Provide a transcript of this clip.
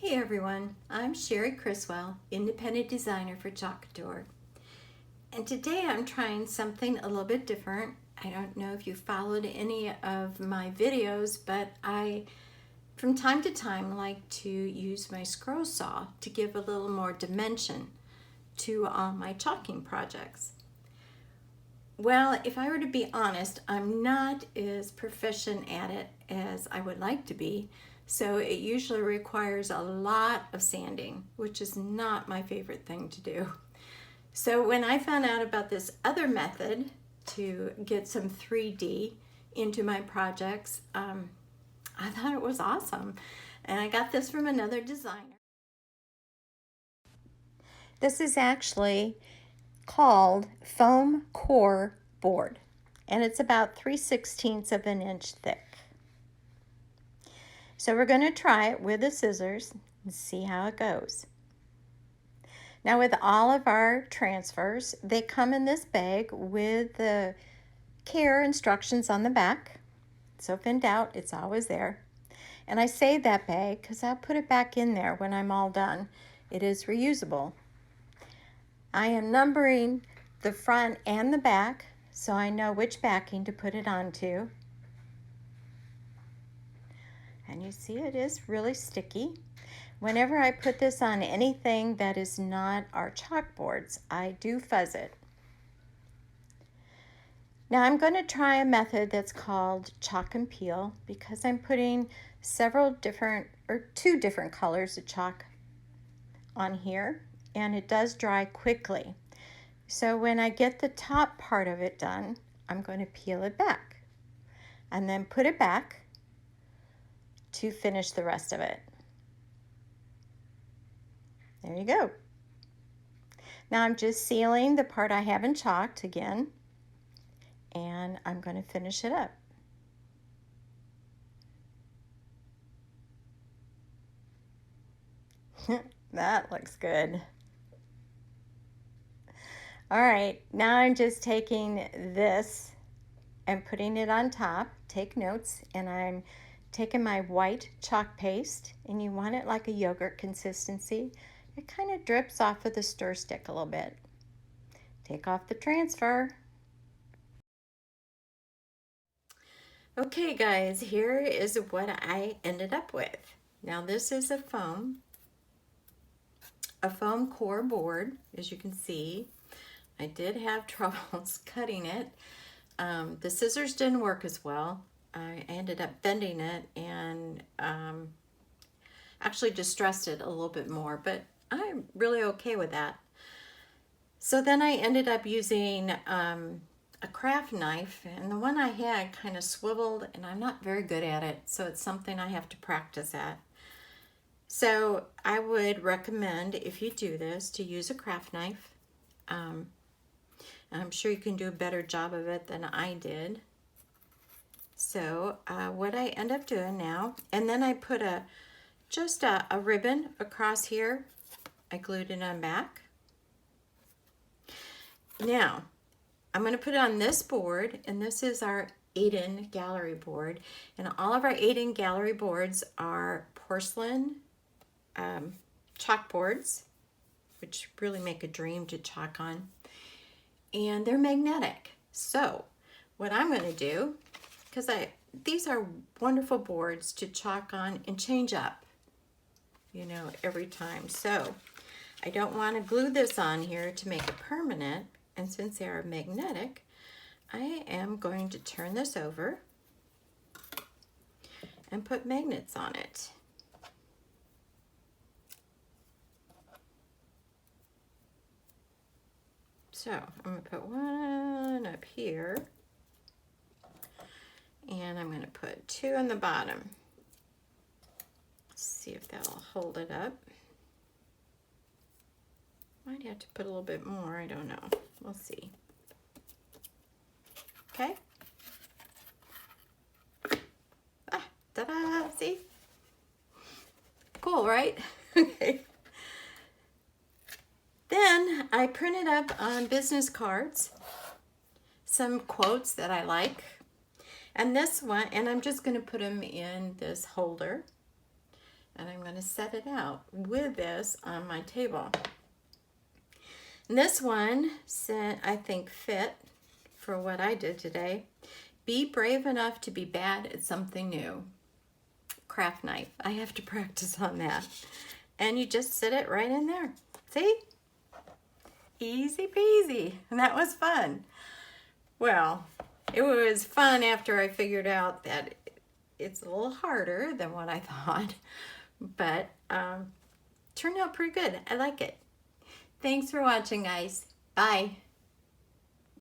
Hey everyone, I'm Cherie Criswell, independent designer for Couture. And today I'm trying something a little bit different. I don't know if you followed any of my videos, but I, from time to time, like to use my scroll saw to give a little more dimension to all my chalking projects. Well, if I were to be honest, I'm not as proficient at it as I would like to be. So it usually requires a lot of sanding, which is not my favorite thing to do. So when I found out about this other method to get some 3D into my projects, I thought it was awesome. And I got this from another designer. This is actually called foam core board, and it's about 3/16 of an inch thick. So we're going to try it with the scissors and see how it goes. Now with all of our transfers, they come in this bag with the care instructions on the back. So if in doubt, it's always there. And I save that bag because I'll put it back in there when I'm all done. It is reusable. I am numbering the front and the back so I know which backing to put it onto. And you see it is really sticky. Whenever I put this on anything that is not our chalkboards, I do fuzz it. Now I'm going to try a method that's called chalk and peel because I'm putting two different colors of chalk on here, and it does dry quickly. So when I get the top part of it done, I'm going to peel it back and then put it back to finish the rest of it. There you go. Now I'm just sealing the part I haven't chalked again, and I'm going to finish it up. That looks good. All right, now I'm just taking this and putting it on top. Take notes, and I'm taking my white chalk paste, and you want it like a yogurt consistency. It kind of drips off of the stir stick a little bit. Take off the transfer. Okay guys, here is what I ended up with. Now this is a foam core board, as you can see. I did have troubles cutting it. The scissors didn't work as well. I ended up bending it and actually distressed it a little bit more, but I'm really okay with that. So then I ended up using a craft knife, and the one I had kind of swiveled, and I'm not very good at it, so it's something I have to practice at. So I would recommend, if you do this, to use a craft knife. I'm sure you can do a better job of it than I did. So what I end up doing now, and then I put just a ribbon across here. I glued it on back. Now I'm going to put it on this board, and this is our 8-in gallery board, and all of our 8-in gallery boards are porcelain chalkboards, which really make a dream to chalk on, and they're magnetic. So what I'm going to do, because these are wonderful boards to chalk on and change up, you know, every time. So I don't want to glue this on here to make it permanent, and since they are magnetic, I am going to turn this over and put magnets on it. So I'm going to put one up here, and I'm going to put 2 on the bottom. Let's see if that'll hold it up. Might have to put a little bit more, I don't know. We'll see. Okay. Ta-da! See? Cool, right? Okay. Then I printed up on business cards some quotes that I like. And this one, and I'm just going to put them in this holder. and I'm going to set it out with this on my table. And this one, I think, fit for what I did today. Be brave enough to be bad at something new. Craft knife. I have to practice on that. And you just sit it right in there. See? Easy peasy. And that was fun. Well, it was fun after I figured out that it's a little harder than what I thought. But turned out pretty good. I like it. Thanks for watching, guys. Bye.